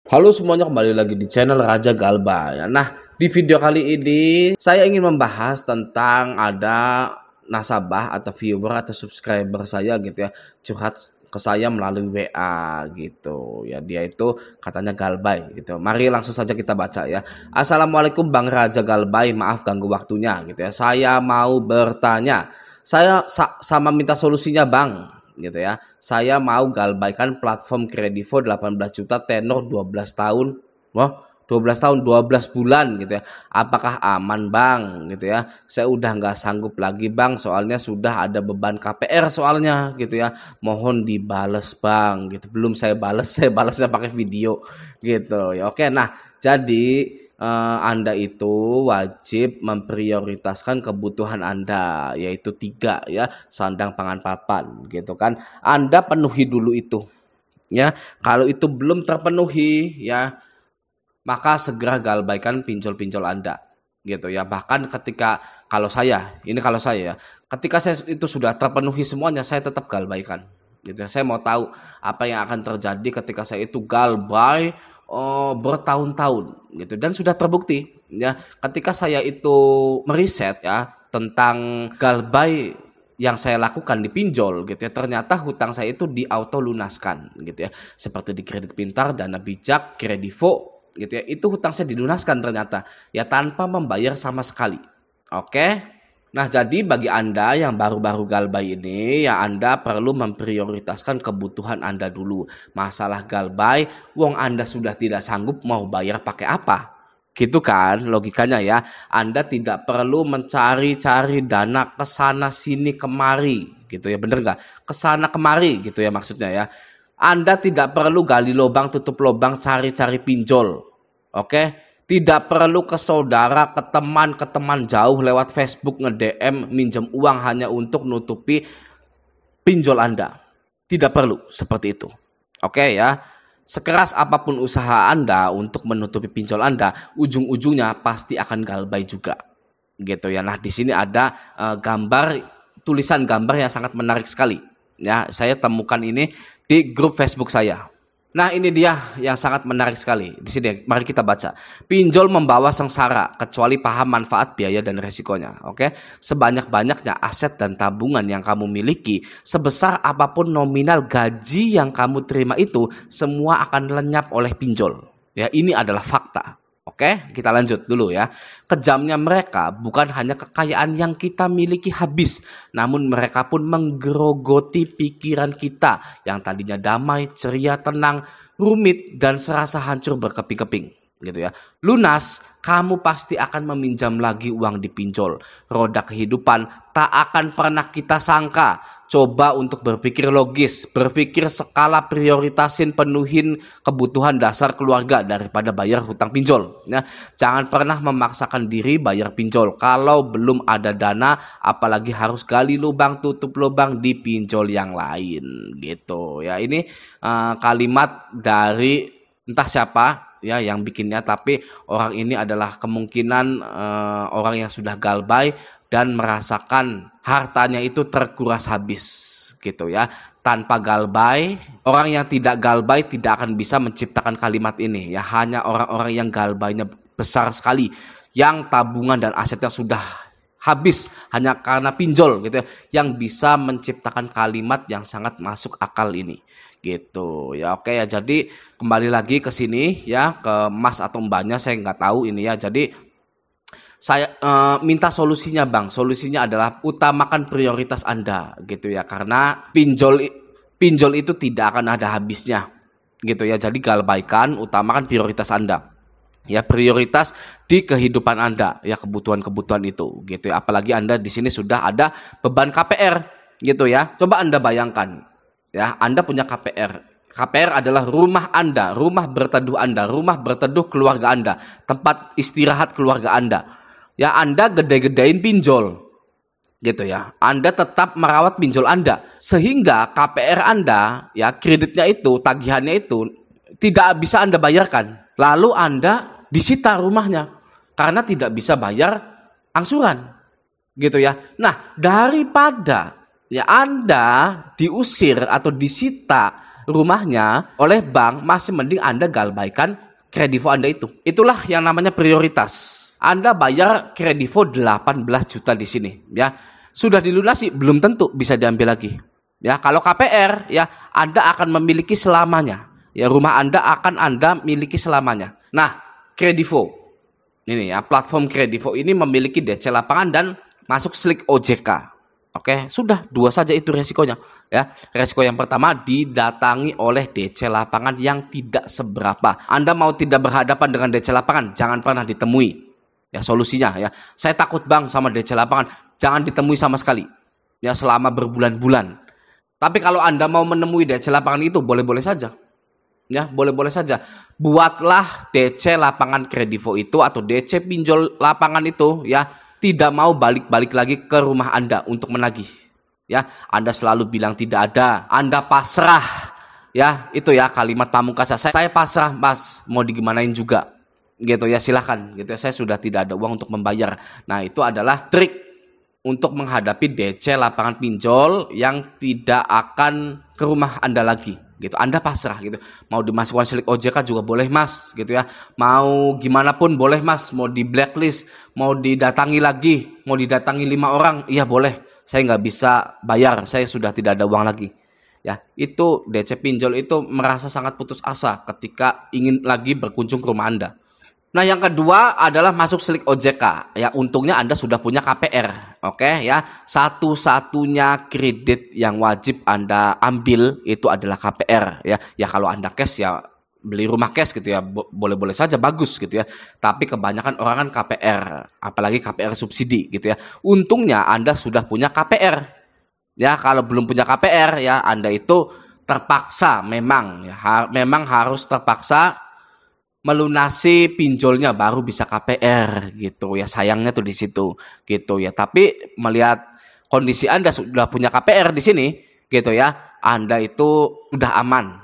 Halo semuanya, kembali lagi di channel Raja Galba ya. Nah, di video kali ini saya ingin membahas tentang ada nasabah atau viewer atau subscriber saya gitu ya, curhat ke saya melalui WA gitu ya. Dia itu katanya Galbay gitu. Mari langsung saja kita baca ya. Assalamualaikum Bang Raja Galbay, maaf ganggu waktunya gitu ya. Saya mau bertanya, saya sama minta solusinya Bang gitu ya. Saya mau galbaikan platform Kredivo 18 juta tenor 12 tahun. Wah, 12 tahun 12 bulan gitu ya. Apakah aman Bang gitu ya? Saya udah nggak sanggup lagi Bang, soalnya sudah ada beban KPR soalnya gitu ya. Mohon dibales Bang gitu. Belum saya bales, saya balasnya pakai video gitu ya. Oke, nah jadi Anda itu wajib memprioritaskan kebutuhan Anda, yaitu 3 ya, sandang, pangan, papan gitu kan. Anda penuhi dulu itu ya. Kalau itu belum terpenuhi ya, maka segera galbaikan pinjol-pinjol Anda gitu ya. Bahkan kalau saya ya, ketika saya itu sudah terpenuhi semuanya, saya tetap galbaikan gitu ya. Saya mau tahu apa yang akan terjadi ketika saya itu galbay bertahun-tahun gitu, dan sudah terbukti ya ketika saya itu meriset ya tentang galbay yang saya lakukan di pinjol gitu ya, ternyata hutang saya itu di auto lunaskan gitu ya, seperti di Kredit Pintar, Dana Bijak, Kredivo gitu ya. Itu hutang saya dilunaskan ternyata ya, tanpa membayar sama sekali. Oke. Nah, jadi bagi Anda yang baru-baru galbay ini, ya Anda perlu memprioritaskan kebutuhan Anda dulu. Masalah galbay, wong Anda sudah tidak sanggup, mau bayar pakai apa? Gitu kan logikanya ya. Anda tidak perlu mencari-cari dana ke sana sini kemari gitu ya. Bener nggak? Ke sana kemari gitu ya maksudnya ya. Anda tidak perlu gali lubang tutup lubang cari-cari pinjol. Oke? Tidak perlu ke saudara, ke teman jauh lewat Facebook nge-DM minjem uang hanya untuk nutupi pinjol Anda. Tidak perlu seperti itu. Oke ya. Sekeras apapun usaha Anda untuk menutupi pinjol Anda, ujung-ujungnya pasti akan galbay juga. Gitu ya. Nah, di sini ada tulisan gambar yang sangat menarik sekali. Ya, saya temukan ini di grup Facebook saya. Nah, ini dia yang sangat menarik sekali. Di sini mari kita baca. Pinjol membawa sengsara kecuali paham manfaat, biaya dan resikonya. Oke. Sebanyak-banyaknya aset dan tabungan yang kamu miliki, sebesar apapun nominal gaji yang kamu terima itu, semua akan lenyap oleh pinjol. Ya, ini adalah fakta. Oke, kita lanjut dulu ya. Kejamnya mereka bukan hanya kekayaan yang kita miliki habis, namun mereka pun menggerogoti pikiran kita yang tadinya damai, ceria, tenang, rumit, dan serasa hancur berkeping-keping. Gitu ya. Lunas, kamu pasti akan meminjam lagi uang dipinjol. Roda kehidupan tak akan pernah kita sangka. Coba untuk berpikir logis, berpikir skala, prioritasin, penuhin kebutuhan dasar keluarga daripada bayar hutang pinjol. Ya, jangan pernah memaksakan diri bayar pinjol kalau belum ada dana, apalagi harus gali lubang tutup lubang di pinjol yang lain. Gitu ya. Ini kalimat dari entah siapa ya yang bikinnya, tapi orang ini adalah kemungkinan orang yang sudah galbay dan merasakan hartanya itu terkuras habis gitu ya. Tanpa galbay, orang yang tidak galbay tidak akan bisa menciptakan kalimat ini ya. Hanya orang-orang yang galbaynya besar sekali, yang tabungan dan asetnya sudah habis hanya karena pinjol gitu ya, yang bisa menciptakan kalimat yang sangat masuk akal ini gitu ya. Oke ya, jadi kembali lagi ke sini ya, ke Mas atau Mbaknya saya nggak tahu ini ya. Jadi saya minta solusinya Bang. Solusinya adalah utamakan prioritas Anda gitu ya, karena pinjol itu tidak akan ada habisnya gitu ya. Jadi galbaikan, utamakan prioritas Anda. Ya, prioritas di kehidupan Anda ya, kebutuhan-kebutuhan itu gitu ya. Apalagi Anda di sini sudah ada beban KPR gitu ya. Coba Anda bayangkan ya, Anda punya KPR. KPR adalah rumah Anda, rumah berteduh Anda, rumah berteduh keluarga Anda, tempat istirahat keluarga Anda. Ya, Anda gede-gedein pinjol gitu ya. Anda tetap merawat pinjol Anda sehingga KPR Anda ya, kreditnya itu, tagihannya itu tidak bisa Anda bayarkan. Lalu Anda disita rumahnya karena tidak bisa bayar angsuran gitu ya. Nah, daripada ya Anda diusir atau disita rumahnya oleh bank, masih mending Anda galbaikan kredivo Anda itu. Itulah yang namanya prioritas. Anda bayar kredivo 18 juta di sini, ya. Sudah dilunasi, belum tentu bisa diambil lagi. Ya, kalau KPR, ya, Anda akan memiliki selamanya. Ya, rumah Anda akan Anda miliki selamanya. Nah, kredivo. Ini ya, platform kredivo ini memiliki DC lapangan dan masuk slik OJK. Oke, sudah 2 saja itu resikonya. Ya, resiko yang pertama didatangi oleh DC lapangan yang tidak seberapa. Anda mau tidak berhadapan dengan DC lapangan, jangan pernah ditemui. Ya, solusinya ya. Saya takut bang sama DC lapangan, jangan ditemui sama sekali. Ya, selama berbulan-bulan. Tapi kalau Anda mau menemui DC lapangan itu boleh-boleh saja. Ya, boleh-boleh saja. Buatlah DC lapangan kredivo itu atau DC pinjol lapangan itu ya, tidak mau balik-balik lagi ke rumah Anda untuk menagih. Ya, Anda selalu bilang tidak ada, Anda pasrah. Ya, itu ya kalimat pamungkas. Saya pasrah, Mas, mau digimanain juga. Gitu ya, silahkan. Gitu ya, saya sudah tidak ada uang untuk membayar. Nah, itu adalah trik untuk menghadapi DC lapangan pinjol yang tidak akan ke rumah Anda lagi. Gitu, Anda pasrah gitu. Mau dimasukkan slik OJK juga boleh Mas, gitu ya. Mau gimana pun boleh Mas, mau di blacklist, mau didatangi lagi, mau didatangi 5 orang, iya boleh. Saya nggak bisa bayar, saya sudah tidak ada uang lagi. Ya, itu DC pinjol itu merasa sangat putus asa ketika ingin lagi berkunjung ke rumah Anda. Nah, yang kedua adalah masuk slik OJK. Ya, untungnya Anda sudah punya KPR. Oke, ya. Satu-satunya kredit yang wajib Anda ambil itu adalah KPR, ya. Ya, kalau Anda cash ya beli rumah cash gitu ya. Boleh-boleh saja, bagus gitu ya. Tapi kebanyakan orang kan KPR, apalagi KPR subsidi gitu ya. Untungnya Anda sudah punya KPR. Ya, kalau belum punya KPR ya Anda itu terpaksa memang ya, memang harus terpaksa melunasi pinjolnya baru bisa KPR gitu ya, sayangnya tuh di situ gitu ya. Tapi melihat kondisi Anda sudah punya KPR di sini gitu ya, Anda itu udah aman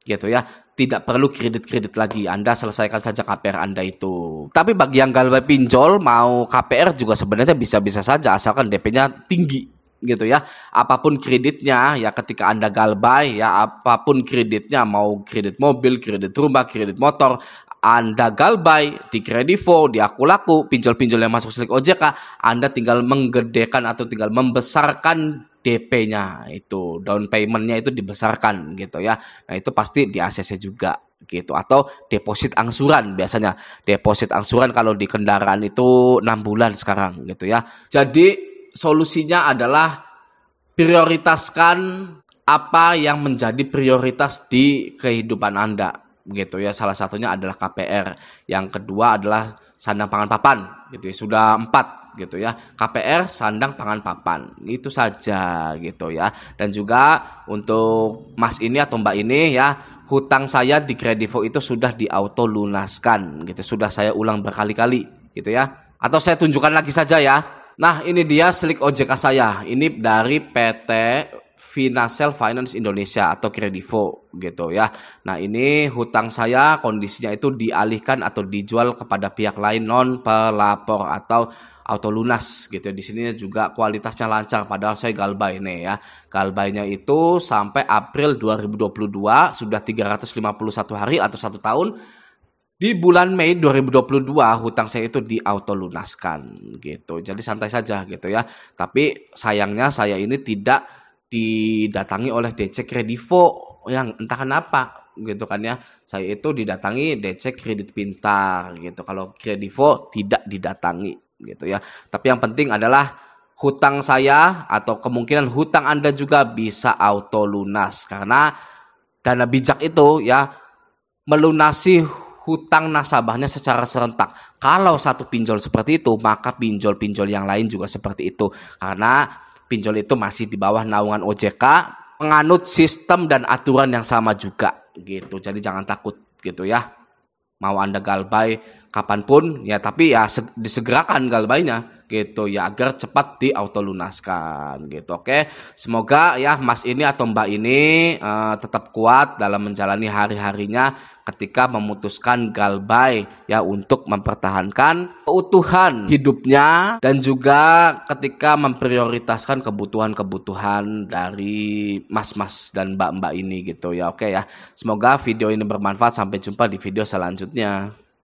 gitu ya, tidak perlu kredit lagi, Anda selesaikan saja KPR Anda itu. Tapi bagi yang galbay pinjol mau KPR juga sebenarnya bisa-bisa saja asalkan DP-nya tinggi gitu ya. Apapun kreditnya ya, ketika Anda galbay ya, apapun kreditnya, mau kredit mobil, kredit rumah, kredit motor, Anda galbay di kredivo, di aku laku, pinjol-pinjol yang masuk slik OJK, Anda tinggal menggedekan atau tinggal membesarkan DP-nya, itu down payment-nya itu dibesarkan gitu ya. Nah, itu pasti di ACC juga gitu, atau deposit angsuran. Biasanya deposit angsuran kalau di kendaraan itu 6 bulan sekarang gitu ya. Jadi solusinya adalah prioritaskan apa yang menjadi prioritas di kehidupan Anda gitu ya. Salah satunya adalah KPR, yang kedua adalah sandang pangan papan gitu ya. Sudah 4 gitu ya, KPR, sandang pangan papan, itu saja gitu ya. Dan juga untuk Mas ini atau Mbak ini ya, hutang saya di kredivo itu sudah diauto lunaskan gitu, sudah saya ulang berkali-kali gitu ya. Atau saya tunjukkan lagi saja ya. Nah, ini dia slik OJK saya. Ini dari PT Financial Finance Indonesia atau Kredivo gitu ya. Nah, ini hutang saya kondisinya itu dialihkan atau dijual kepada pihak lain non pelapor atau auto lunas gitu. Di sini juga kualitasnya lancar, padahal saya galbay nih ya. Galbaynya itu sampai April 2022, sudah 351 hari atau 1 tahun. Di bulan Mei 2022 hutang saya itu di auto lunaskan gitu. Jadi santai saja gitu ya. Tapi sayangnya saya ini tidak didatangi oleh DC Kredivo yang entah kenapa gitu kan ya. Saya itu didatangi DC Kredit Pintar gitu. Kalau Kredivo tidak didatangi gitu ya. Tapi yang penting adalah hutang saya atau kemungkinan hutang Anda juga bisa auto lunas, karena dana bijak itu ya melunasi hutang nasabahnya secara serentak. Kalau satu pinjol seperti itu, maka pinjol-pinjol yang lain juga seperti itu. Karena pinjol itu masih di bawah naungan OJK, menganut sistem dan aturan yang sama juga gitu. Jadi jangan takut gitu ya. Mau Anda galbay kapanpun ya, tapi ya disegerakan galbaynya gitu ya, agar cepat diautolunaskan gitu. Oke, semoga ya Mas ini atau Mbak ini tetap kuat dalam menjalani hari-harinya ketika memutuskan galbay ya, untuk mempertahankan keutuhan hidupnya dan juga ketika memprioritaskan kebutuhan-kebutuhan dari mas-mas dan mbak-mbak ini gitu ya. Oke ya, semoga video ini bermanfaat. Sampai jumpa di video selanjutnya.